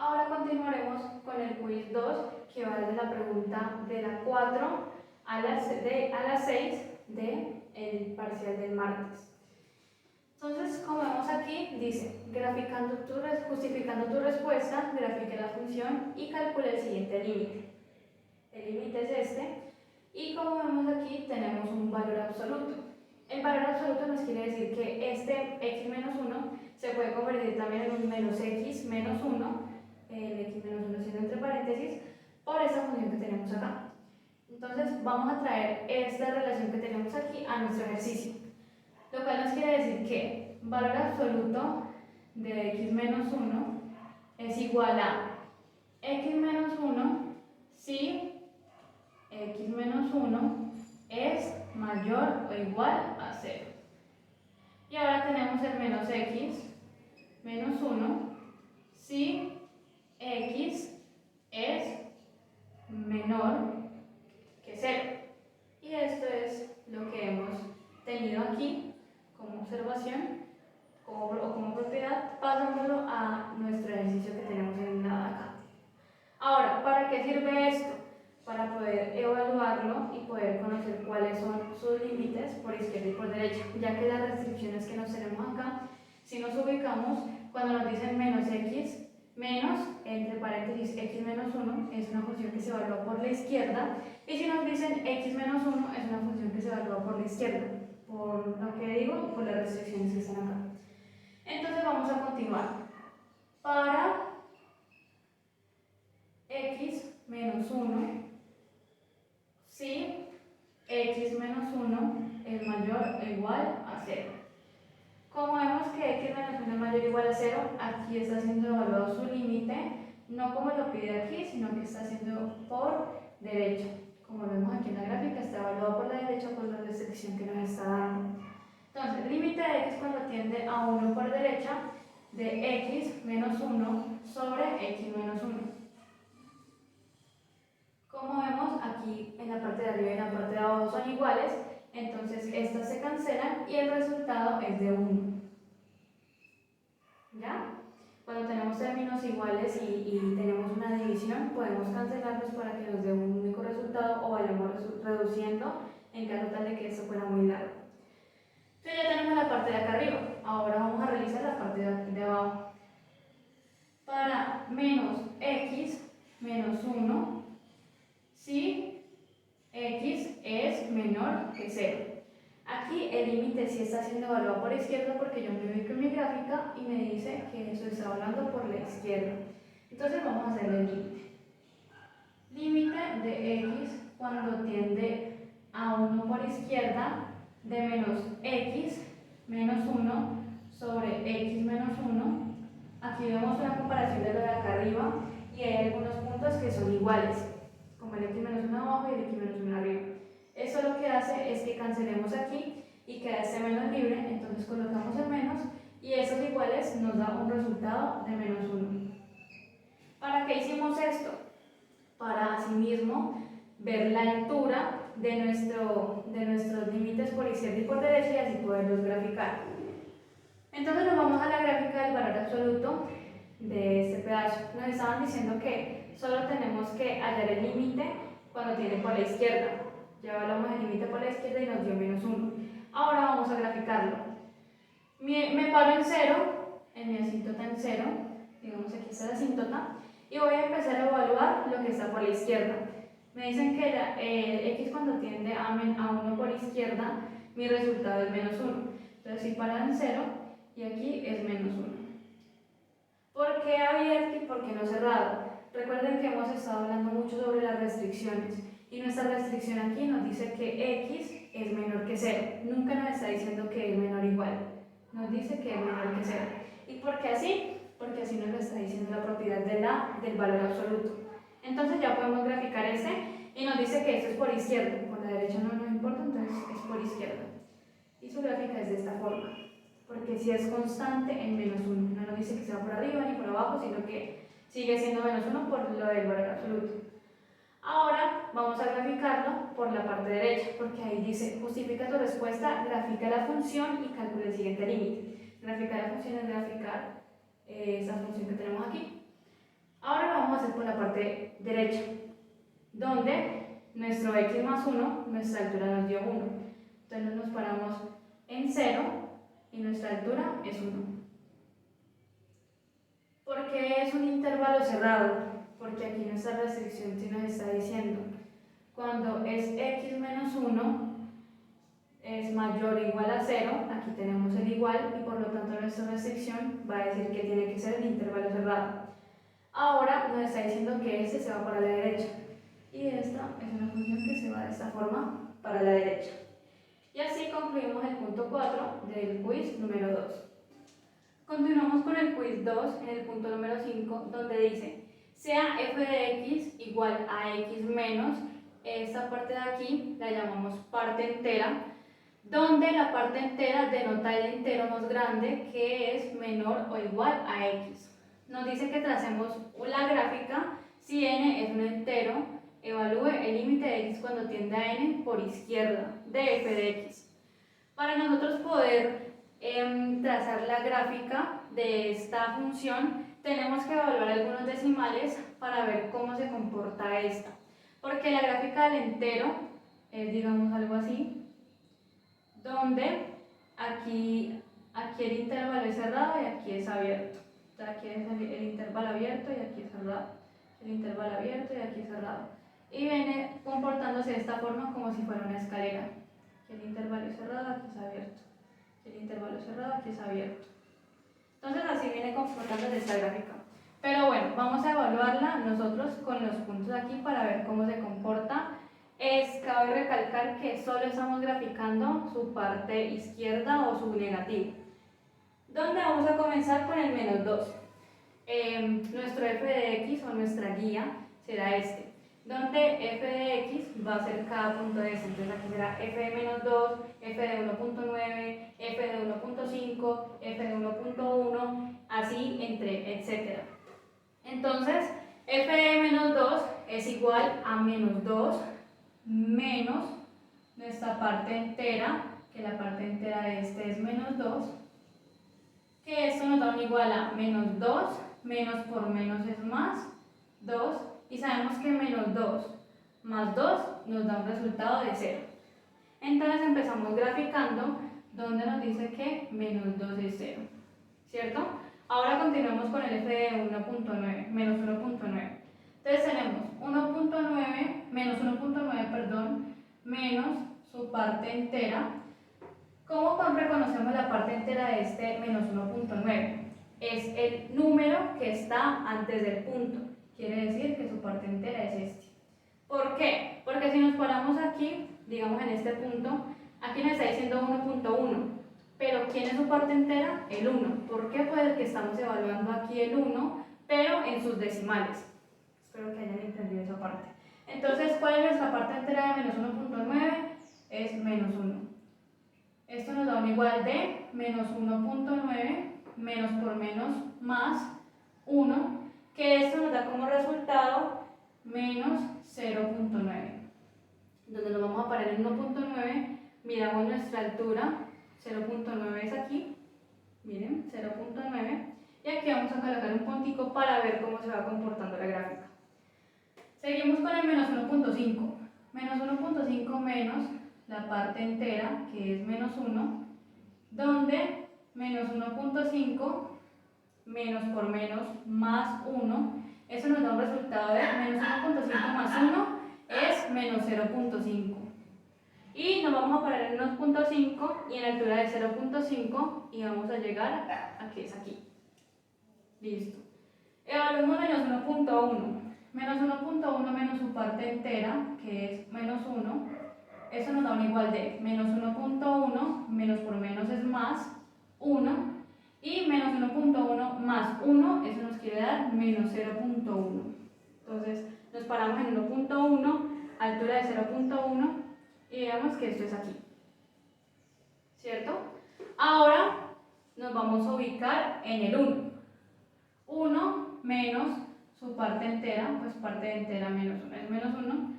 Ahora continuaremos con el quiz 2, que va desde la pregunta de la 4 a la 6 del parcial del martes. Entonces, como vemos aquí, dice, justificando tu respuesta, grafique la función y calcule el siguiente límite. El límite es este, y como vemos aquí, tenemos un valor absoluto. El valor absoluto nos quiere decir que este x menos 1 se puede convertir también en un menos x menos 1, el x menos 1 siendo entre paréntesis, por esta función que tenemos acá. Entonces, vamos a traer esta relación que tenemos aquí a nuestro ejercicio. Lo cual nos quiere decir que valor absoluto de x menos 1 es igual a x menos 1 si x menos 1 es mayor o igual a 0. Y ahora tenemos el menos x menos 1 si x es menor que 0. Y esto es lo que hemos tenido aquí como observación o como propiedad, pasándolo a nuestro ejercicio que tenemos en la de acá. Ahora, ¿para qué sirve esto? Para poder evaluarlo y poder conocer cuáles son sus límites por izquierda y por derecha, ya que las restricciones que nos tenemos acá, si nos ubicamos, cuando nos dicen menos x, menos, entre paréntesis, x menos 1, es una función que se evalúa por la izquierda, y si nos dicen x menos 1, es una función que se evalúa por la izquierda, por lo que digo, por las restricciones que están acá. Entonces vamos a continuar. Para x menos 1, si x menos 1 es mayor o igual a 0. Como vemos que x menos 1 es mayor o igual a 0, aquí está siendo evaluado su límite, no como lo pide aquí, sino que está siendo por derecha. Como vemos aquí en la gráfica, está evaluado por la derecha por la restricción que nos está dando. Entonces, límite de x cuando tiende a 1 por derecha, de x menos 1 sobre x menos 1. Como vemos, aquí en la parte de arriba y en la parte de abajo son iguales, entonces estas se cancelan y el resultado es de 1. ¿Ya? Cuando tenemos términos iguales y tenemos una división, podemos cancelarlos para que nos dé un único resultado o vayamos reduciendo en caso tal de que esto fuera muy largo. Entonces ya tenemos la parte de acá arriba. Ahora vamos a realizar la parte de abajo. Para menos x menos 1, si x es menor que 0. Aquí el límite sí está siendo evaluado por izquierda porque yo me ubico en mi gráfica y me dice que eso está hablando por la izquierda. Entonces vamos a hacer el límite. Límite de x cuando tiende a 1 por izquierda de menos x menos 1 sobre x menos 1. Aquí vemos una comparación de lo de acá arriba y hay algunos puntos que son iguales, como el x menos 1 abajo y el x menos 1 arriba. Eso lo que hace es que cancelemos aquí y queda este menos libre, entonces colocamos el menos y esos iguales nos da un resultado de menos 1. ¿Para qué hicimos esto? Para asimismo ver la altura de nuestros límites por izquierda y por derecha y así poderlos graficar. Entonces nos vamos a la gráfica del valor absoluto de este pedazo. Nos estaban diciendo que solo tenemos que hallar el límite cuando tiene por la izquierda. Ya evaluamos el límite por la izquierda y nos dio menos 1. Ahora vamos a graficarlo. Me paro en 0, en mi asíntota en 0, digamos aquí está la asíntota, y voy a empezar a evaluar lo que está por la izquierda. Me dicen que x cuando tiende a 1 por izquierda, mi resultado es menos 1. Entonces si paro en 0 y aquí es menos 1. ¿Por qué abierto y por qué no cerrado? Recuerden que hemos estado hablando mucho sobre las restricciones. Y nuestra restricción aquí nos dice que x es menor que 0. Nunca nos está diciendo que es menor o igual. Nos dice que es menor que 0. ¿Y por qué así? Porque así nos lo está diciendo la propiedad del valor absoluto. Entonces ya podemos graficar este y nos dice que esto es por izquierda. Por la derecha no nos importa, entonces es por izquierda. Y su gráfica es de esta forma. Porque si es constante en menos 1. No nos dice que sea por arriba ni por abajo, sino que sigue siendo menos 1 por lo del valor absoluto. Ahora vamos a graficarlo por la parte derecha, porque ahí dice justifica tu respuesta, grafica la función y calcula el siguiente límite. Graficar la función es graficar esta función que tenemos aquí. va a ser por la parte derecha, donde nuestro x más 1, nuestra altura nos dio 1. Entonces nos paramos en 0 y nuestra altura es 1. ¿Por qué es un intervalo cerrado? Porque aquí nuestra restricción sí nos está diciendo, cuando es x menos 1 es mayor o igual a 0, aquí tenemos el igual y por lo tanto nuestra restricción va a decir que tiene que ser el intervalo cerrado. Ahora nos está diciendo que este se va para la derecha y esta es una función que se va de esta forma para la derecha. Y así concluimos el punto 4 del quiz número 2. Continuamos con el quiz 2 en el punto número 5, donde dice, sea f de x igual a x menos, esta parte de aquí la llamamos parte entera, donde la parte entera denota el entero más grande, que es menor o igual a x. Nos dice que tracemos la gráfica si n es un entero, evalúe el límite de x cuando tiende a n por izquierda de f de x. Para nosotros poder trazar la gráfica de esta función, tenemos que evaluar algunos decimales para ver cómo se comporta esta. Porque la gráfica del entero es, digamos, algo así, donde aquí el intervalo es cerrado y aquí es abierto. O sea, aquí es el intervalo abierto y aquí es cerrado. El intervalo abierto y aquí es cerrado. Y viene comportándose de esta forma como si fuera una escalera. Aquí el intervalo es cerrado, aquí es abierto. Aquí el intervalo es cerrado, aquí es abierto. Entonces así viene comportándose esta gráfica. Pero bueno, vamos a evaluarla nosotros con los puntos aquí para ver cómo se comporta. Cabe recalcar que solo estamos graficando su parte izquierda o su negativo. ¿Dónde vamos a comenzar con el menos 2? Nuestro f de x o nuestra guía será este, donde f de x va a ser cada punto de este. Entonces aquí será f de menos 2, f de 1.9, f de 1.5, f de 1.1, así entre, etcétera. Entonces, f de menos 2 es igual a menos 2 menos nuestra parte entera, que la parte entera de este es menos 2, que esto nos da un igual a menos 2, menos por menos es más 2, y sabemos que menos 2 más 2 nos da un resultado de 0. Entonces empezamos graficando donde nos dice que menos 2 es 0, ¿cierto? Ahora continuamos con el f de 1.9, menos 1.9. Entonces tenemos 1.9, menos 1.9, perdón, menos su parte entera. ¿Cómo reconocemos la parte entera de este menos 1.9? Es el número que está antes del punto. Quiere decir que su parte entera es este. ¿Por qué? Porque si nos paramos aquí, digamos en este punto, aquí nos está diciendo 1.1. Pero ¿quién es su parte entera? El 1. ¿Por qué? Pues que estamos evaluando aquí el 1, pero en sus decimales. Espero que hayan entendido esa parte. Entonces, ¿cuál es nuestra parte entera de menos 1.9? Es menos 1. Esto nos da un igual de menos 1.9 menos por menos más 1, que esto nos da como resultado menos 0.9. Donde nos vamos a parar en 1.9, miramos nuestra altura, 0.9 es aquí, miren, 0.9, y aquí vamos a colocar un puntico para ver cómo se va comportando la gráfica. Seguimos con el menos 1.5. Menos 1.5 menos la parte entera, que es menos 1, donde menos 1.5 menos por menos más 1, eso nos da un resultado de menos 1.5 más 1 es menos 0.5. Y nos vamos a parar en 1.5 y en la altura de 0.5 y vamos a llegar a que es aquí. Listo. Evaluemos menos 1.1. Menos 1.1 menos su parte entera, que es menos 1, eso nos da un igual de menos 1.1 menos por menos es más 1, y menos 1.1 más 1, eso nos quiere dar menos 0.1. Entonces nos paramos en 1.1, altura de 0.1, y veamos que esto es aquí, ¿cierto? Ahora nos vamos a ubicar en el 1. 1 menos su parte entera, pues parte entera menos 1 es menos 1,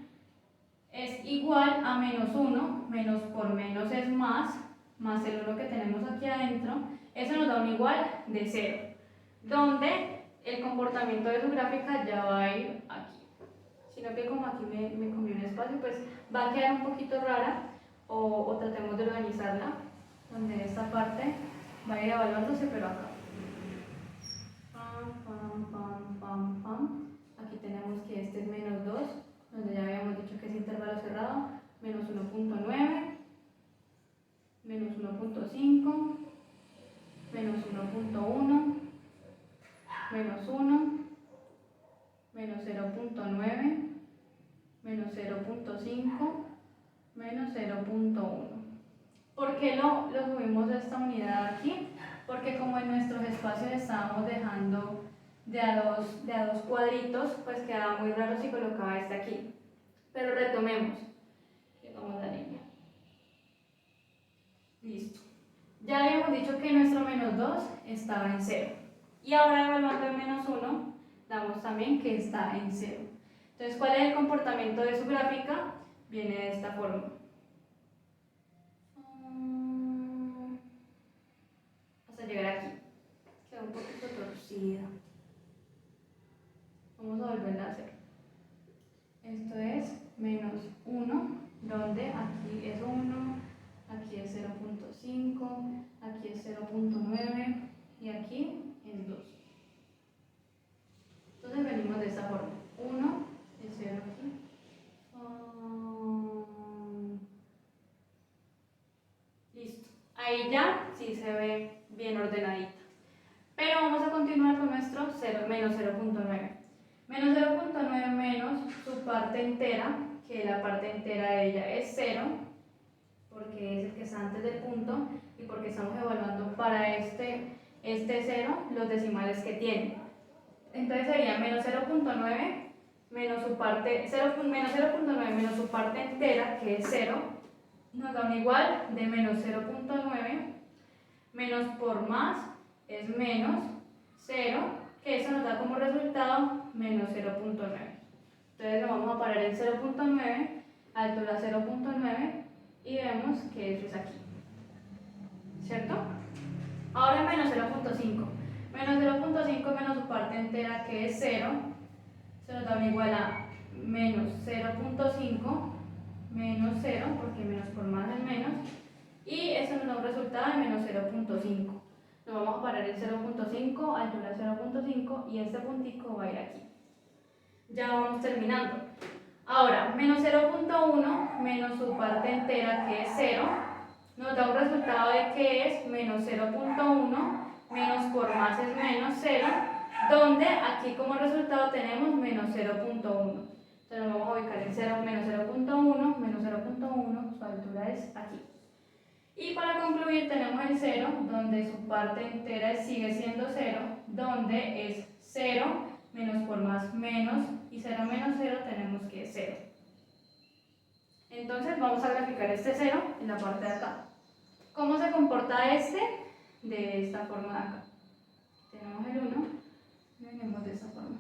es igual a menos 1, menos por menos es más el 1 que tenemos aquí adentro, eso nos da un igual de 0, donde el comportamiento de su gráfica ya va a ir aquí. Sino que como aquí me comió un espacio, pues va a quedar un poquito rara, o tratemos de organizarla, donde esta parte va a ir evaluándose, pero acá. Pam, pam, pam, pam, pam. Aquí tenemos que este es menos 2, donde ya habíamos dicho que es intervalo cerrado, menos 1.9, menos 1.5, menos 1.1, menos 1, menos 0.9, menos 0.5, menos 0.1. ¿Por qué lo subimos a esta unidad aquí? Porque como en nuestros espacios estábamos dejando de a dos cuadritos, pues quedaba muy raro si colocaba este aquí. Pero retomemos. Llegamos la línea. Listo. Ya habíamos dicho que nuestro menos 2 estaba en 0. Y ahora evaluando el menos 1, damos también que está en 0. Entonces, ¿cuál es el comportamiento de su gráfica? Viene de esta forma. Hasta llegar aquí. Queda un poquito torcida. Vamos a volverla a hacer. Esto es menos 1, donde aquí es 1, aquí es 0.5, aquí es 0.9 y aquí es 2. Entonces venimos de esta forma. 1 es 0 aquí. Listo. Ahí ya sí se ve bien ordenadita. Pero vamos a continuar con nuestro menos 0.9. Menos 0.9 menos su parte entera, que la parte entera de ella es 0, porque es el que está antes del punto y porque estamos evaluando para este 0 los decimales que tiene. Entonces sería menos 0.9 menos su parte, menos 0.9 menos su parte entera, que es 0, nos da un igual de menos 0.9 menos por más es menos 0, que eso nos da como resultado menos 0.9. Entonces lo vamos a parar en 0.9, altura 0.9 y vemos que eso es aquí, ¿cierto? Ahora menos 0.5. Menos 0.5 menos su parte entera, que es 0, se nos da un igual a menos 0.5 menos 0, porque menos por más es menos, y eso nos da un resultado de menos 0.5. Lo vamos a parar en 0.5, altura 0.5 y este puntico va a ir aquí. Ya vamos terminando. Ahora, menos 0.1 menos su parte entera, que es 0, nos da un resultado de que es menos 0.1 menos por más es menos 0, donde aquí como resultado tenemos menos 0.1. Entonces nos vamos a ubicar en 0, menos 0.1, menos 0.1, su altura es aquí. Y para concluir tenemos el 0, donde su parte entera sigue siendo 0, donde es 0, menos por más menos, y 0 menos 0 tenemos que es 0. Entonces vamos a graficar este 0 en la parte de acá. ¿Cómo se comporta este? De esta forma de acá. Tenemos el 1, venimos de esta forma.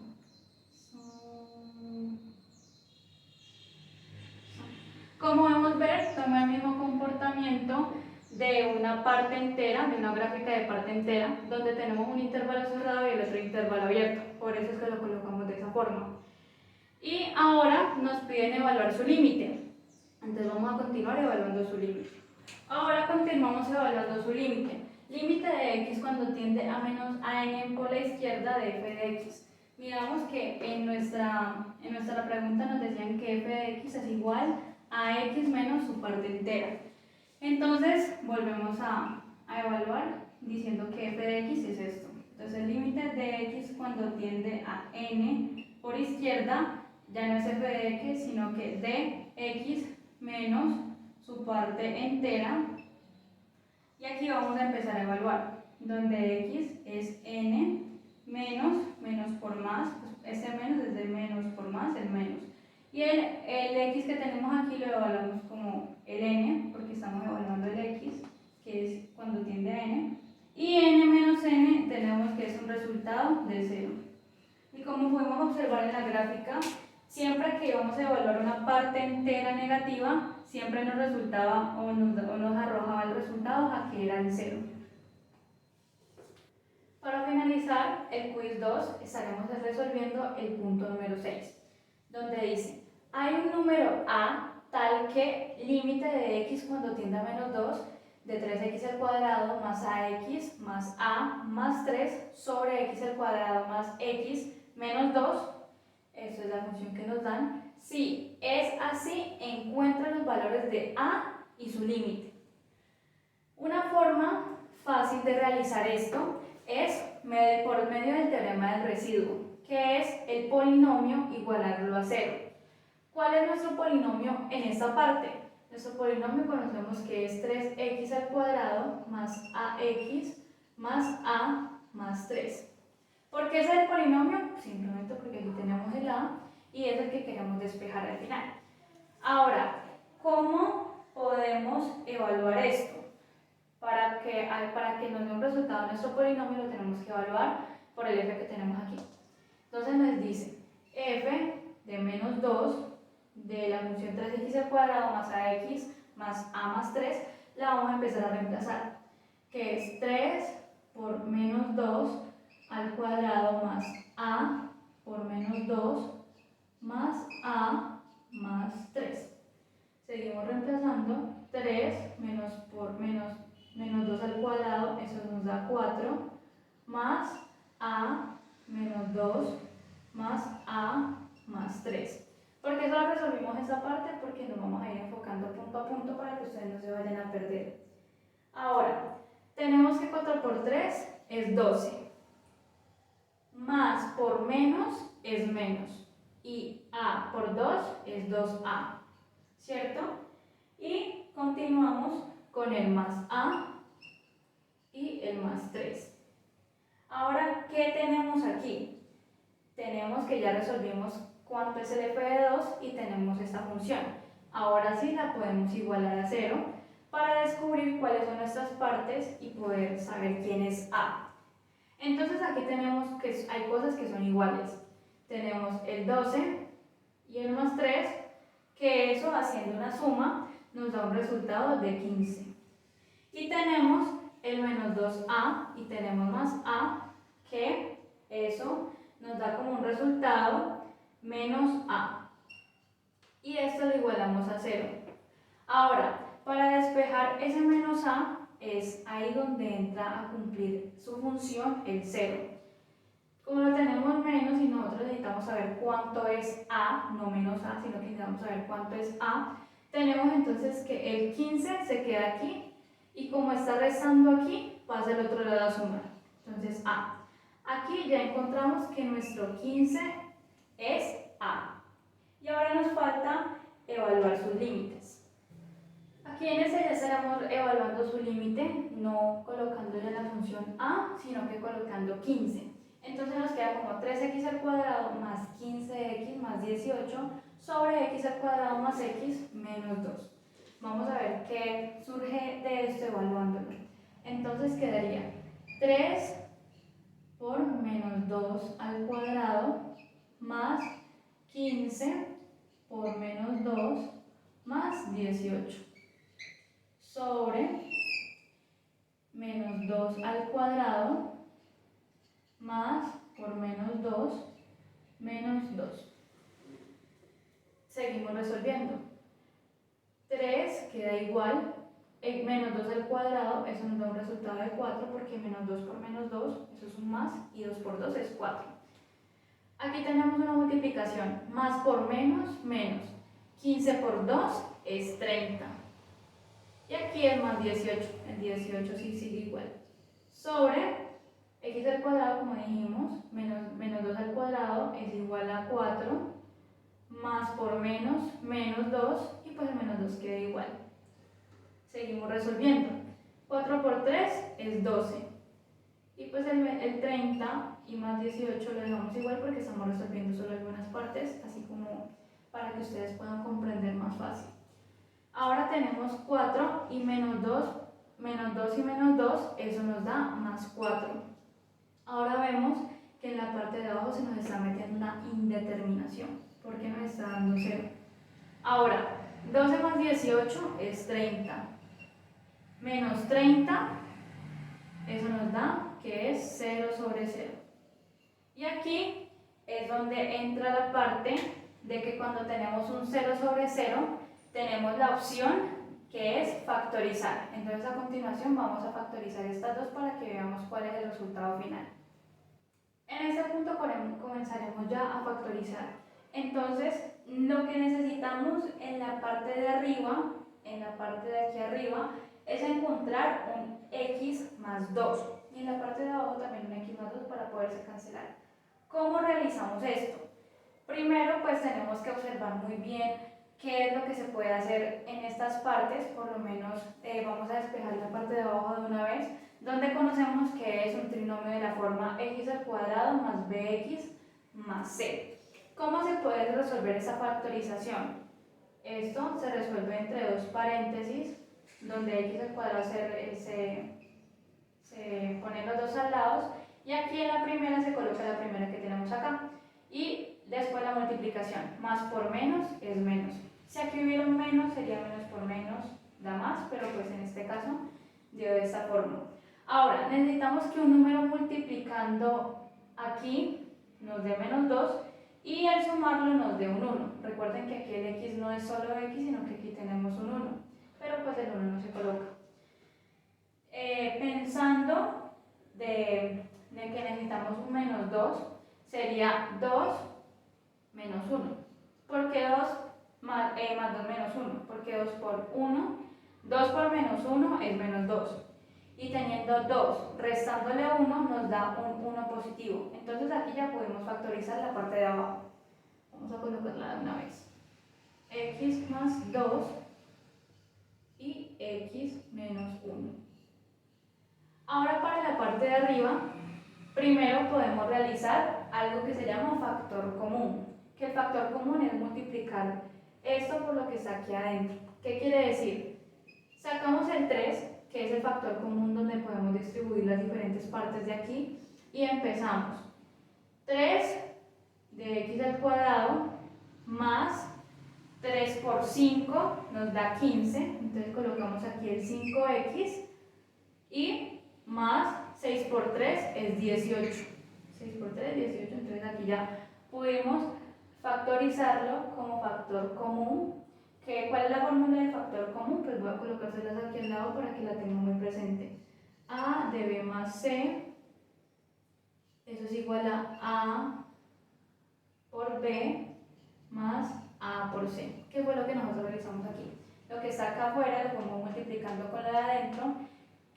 Como podemos ver, toma el mismo comportamiento de una parte entera, de una gráfica de parte entera, donde tenemos un intervalo cerrado y el otro intervalo abierto. Por eso es que lo colocamos de esa forma. Y ahora nos piden evaluar su límite. Entonces vamos a continuar evaluando su límite. Ahora continuamos evaluando su límite. Límite de x cuando tiende a menos a n por la izquierda de f de x. Miramos que en nuestra pregunta nos decían que f de x es igual a x menos su parte entera. Entonces volvemos a evaluar diciendo que f de x es esto. Entonces el límite de x cuando tiende a n por izquierda ya no es f de x, sino que de x menos su parte entera. Y aquí vamos a empezar a evaluar, donde x es n menos por más, pues este menos es de menos por más, el menos. Y el x que tenemos aquí lo evaluamos como el n, porque estamos evaluando el x, que es cuando tiende a n. Y n menos n tenemos que es un resultado de 0. Y como podemos observar en la gráfica, siempre que íbamos a evaluar una parte entera negativa, siempre nos resultaba o nos arrojaba el resultado a que era el 0. Para finalizar el quiz 2 estaremos resolviendo el punto número 6, donde dice, hay un número a tal que límite de x cuando tiende a menos 2 de 3x al cuadrado más ax más a más 3 sobre x al cuadrado más x menos 2, esto es la función que nos dan. Si es así, encuentra los valores de a y su límite. Una forma fácil de realizar esto es por medio del teorema del residuo, que es el polinomio igualarlo a 0. ¿Cuál es nuestro polinomio en esta parte? Nuestro polinomio conocemos que es 3x al cuadrado más ax más a más 3. ¿Por qué es el polinomio? Simplemente porque aquí tenemos el a y es el que queremos despejar al final. Ahora, ¿cómo podemos evaluar esto? Para que nos dé un resultado nuestro polinomio lo tenemos que evaluar por el f que tenemos aquí. Entonces nos dice f de menos 2 de la función 3x al cuadrado más ax más a más 3, la vamos a empezar a reemplazar, que es 3 por menos 2 al cuadrado más a por menos 2 más a más 3. Seguimos reemplazando 3 menos 2 al cuadrado, eso nos da 4, más a menos 2 más a más 3. ¿Por qué solo resolvimos esta parte? Porque nos vamos a ir enfocando punto a punto para que ustedes no se vayan a perder. Ahora, tenemos que 4 por 3 es 12. Más por menos es menos. Y a por 2 es 2a. ¿Cierto? Y continuamos con el más a y el más 3. Ahora, ¿qué tenemos aquí? Tenemos que ya resolvimos cuánto es el f de 2 y tenemos esta función. Ahora sí la podemos igualar a 0 para descubrir cuáles son nuestras partes y poder saber quién es a. Entonces aquí tenemos que hay cosas que son iguales. Tenemos el 12 y el más 3, que eso haciendo una suma nos da un resultado de 15. Y tenemos el menos 2a y tenemos más a, que eso nos da como un resultado menos a. Y esto lo igualamos a 0. Ahora, para despejar ese menos a, es ahí donde entra a cumplir su función el 0. Como lo tenemos menos y nosotros necesitamos saber cuánto es a, no menos a, sino que necesitamos saber cuánto es a, tenemos entonces que el 15 se queda aquí y como está restando aquí, pasa al otro lado a sumar. Entonces a. Aquí ya encontramos que nuestro 15 es a. Y ahora nos falta evaluar sus límites. Aquí en este ya estaremos evaluando su límite, no colocándole la función a, sino que colocando 15. Entonces nos queda como 3x al cuadrado más 15x más 18 sobre x al cuadrado más x menos 2. Vamos a ver qué surge de esto evaluándolo. Entonces quedaría 3 por menos 2 al cuadrado más 15 por menos 2 más 18 sobre menos 2 al cuadrado más por menos 2 menos 2. Seguimos resolviendo. 3 queda igual, menos 2 al cuadrado, eso nos da un resultado de 4 porque menos 2 por menos 2, eso es un más, y 2 por 2 es 4. Aquí tenemos una multiplicación, más por menos, menos. 15 por 2 es 30. Y aquí es más 18, el 18 sí sigue igual. Sobre x al cuadrado, como dijimos, menos 2 al cuadrado es igual a 4, más por menos, menos 2, y pues el menos 2 queda igual. Seguimos resolviendo. 4 por 3 es 12. Y pues el 30 y más 18 lo dejamos igual porque estamos resolviendo solo algunas partes, así como para que ustedes puedan comprender más fácil. Ahora tenemos 4 y menos 2 y menos 2, eso nos da más 4. Ahora vemos que en la parte de abajo se nos está metiendo una indeterminación, porque nos está dando 0. Ahora, 12 más 18 es 30. Menos 30, eso nos da que es 0 sobre 0. Y aquí es donde entra la parte de que cuando tenemos un 0 sobre 0, tenemos la opción que es factorizar. Entonces a continuación vamos a factorizar estas dos para que veamos cuál es el resultado final. En este punto comenzaremos ya a factorizar. Entonces lo que necesitamos en la parte de arriba, en la parte de aquí arriba, es encontrar un x más 2 y en la parte de abajo también un x más 2 para poderse cancelar. ¿Cómo realizamos esto? Primero pues tenemos que observar muy bien qué es lo que se puede hacer en estas partes, por lo menos vamos a despejar la parte de abajo de una vez, donde conocemos que es un trinomio de la forma x al cuadrado más bx más c. ¿Cómo se puede resolver esa factorización? Esto se resuelve entre dos paréntesis, donde x al cuadrado se ponen los dos al lado, y aquí en la primera se coloca la primera que tenemos acá. Y después la multiplicación, más por menos es menos. Si aquí hubiera un menos, sería menos por menos, da más, pero pues en este caso dio de esta forma. Ahora, necesitamos que un número multiplicando aquí nos dé menos 2 y al sumarlo nos dé un 1. Recuerden que aquí el x no es solo x, sino que aquí tenemos un 1, pero pues el 1 no se coloca. Pensando de que necesitamos un menos 2, sería 2 menos 1. ¿Por qué 2 más 2 menos 1? Porque 2 por 1, 2 por menos 1 es menos 2. Y teniendo 2, restándole 1 nos da un 1 positivo. Entonces aquí ya podemos factorizar la parte de abajo. Vamos a colocarla de una vez. X más 2 y x menos 1. Ahora para la parte de arriba, primero podemos realizar algo que se llama factor común, que el factor común es multiplicar esto por lo que está aquí adentro. ¿Qué quiere decir? Sacamos el 3, que es el factor común donde podemos distribuir las diferentes partes de aquí, y empezamos. 3 de x al cuadrado más 3 por 5 nos da 15, entonces colocamos aquí el 5x y más 6 por 3 es 18. 6 por 3 es 18, entonces aquí ya pudimos factorizarlo como factor común. ¿Cuál es la fórmula de factor común? Pues voy a colocárselas aquí al lado para que la tengan muy presente. A de b más c, eso es igual a por b más a por c. ¿Qué fue lo que nosotros realizamos aquí? Lo que está acá afuera lo fuimos multiplicando con lo de adentro,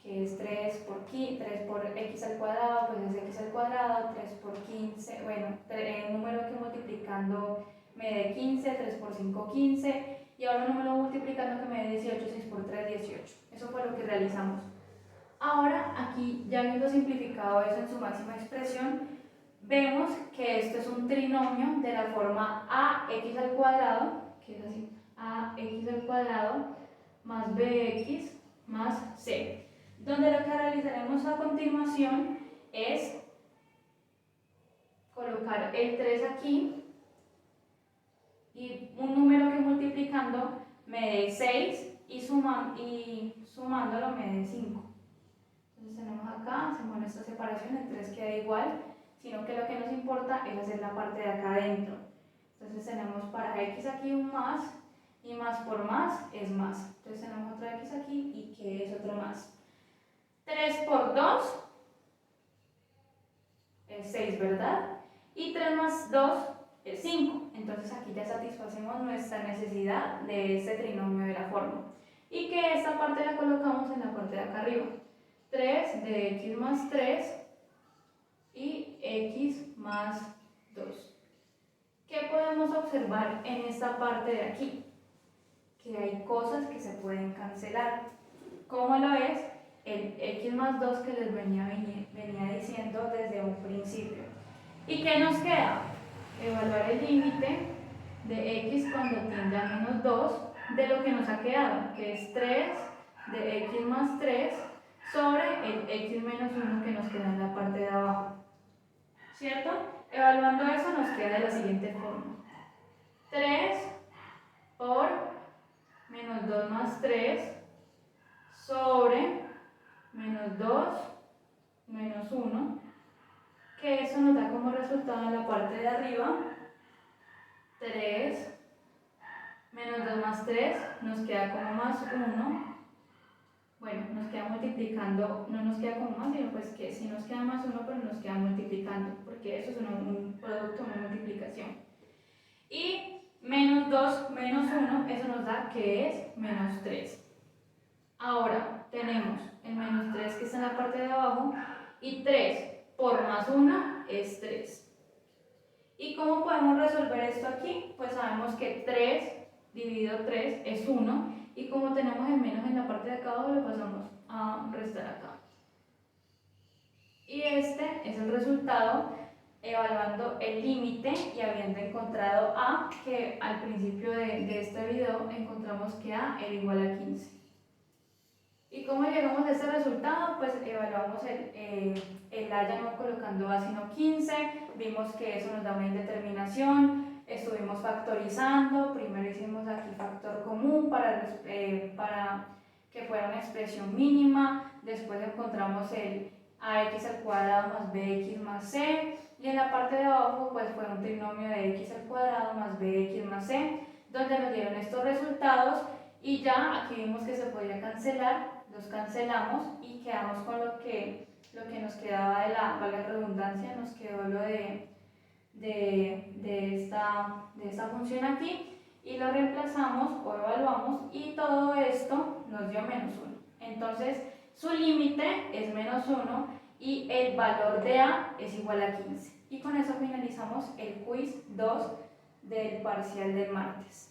que es 3 por x al cuadrado, pues es x al cuadrado, 3 por 15, bueno, el número que multiplicando me dé 15, 3 por 5, 15, y ahora un número multiplicando que me dé 18, 6 por 3, 18. Eso fue lo que realizamos. Ahora, aquí, ya habiendo simplificado eso en su máxima expresión, vemos que esto es un trinomio de la forma ax al cuadrado, que es así, ax al cuadrado más bx más c, donde lo que realizaremos a continuación es colocar el 3 aquí y un número que multiplicando me dé 6 y sumándolo me dé 5. Entonces tenemos acá, hacemos esta separación, el 3 queda igual, sino que lo que nos importa es hacer la parte de acá adentro. Entonces tenemos para x aquí un más, y más por más es más. Entonces tenemos otra x aquí y que es otro más. 3 por 2 es 6, ¿verdad? Y 3 más 2 es 5. Entonces aquí ya satisfacemos nuestra necesidad de este trinomio de la forma. Y que esta parte la colocamos en la parte de acá arriba. 3 de x más 3 y x más 2. ¿Qué podemos observar en esta parte de aquí? Que hay cosas que se pueden cancelar. ¿Cómo lo es? El x más 2 que les venía diciendo desde un principio. ¿Y qué nos queda? Evaluar el límite de x cuando tiende a menos 2 de lo que nos ha quedado, que es 3 de x más 3 sobre el x menos 1 que nos queda en la parte de abajo. ¿Cierto? Evaluando eso nos queda de la siguiente forma. 3 por menos 2 más 3 sobre menos 2 menos 1, que eso nos da como resultado en la parte de arriba 3, menos 2 más 3, nos queda como más 1. Bueno, nos queda multiplicando, no nos queda como más, sino pues que sí nos queda más 1, pero nos queda multiplicando, porque eso es un producto, una multiplicación. Y menos 2 menos 1, eso nos da que es menos 3. Ahora tenemos el menos 3 que está en la parte de abajo, y 3 por más 1 es 3. ¿Y cómo podemos resolver esto aquí? Pues sabemos que 3 dividido 3 es 1, y como tenemos el menos en la parte de acá abajo, lo pasamos a restar acá. Y este es el resultado evaluando el límite y habiendo encontrado a, que al principio de este video encontramos que a era igual a 15. ¿Y cómo llegamos a este resultado? Pues evaluamos el a ya no colocando a sino 15, vimos que eso nos da una indeterminación, estuvimos factorizando, primero hicimos aquí factor común para que fuera una expresión mínima, después encontramos el ax al cuadrado más bx más c, y en la parte de abajo pues fue un trinomio de x al cuadrado más bx más c, donde nos dieron estos resultados. Y ya aquí vimos que se podía cancelar, los cancelamos y quedamos con lo que nos quedaba de la, valga la redundancia, nos quedó lo de esta función aquí, y lo reemplazamos o evaluamos, y todo esto nos dio menos 1. Entonces su límite es menos 1 y el valor de a es igual a 15. Y con eso finalizamos el quiz 2 del parcial del martes.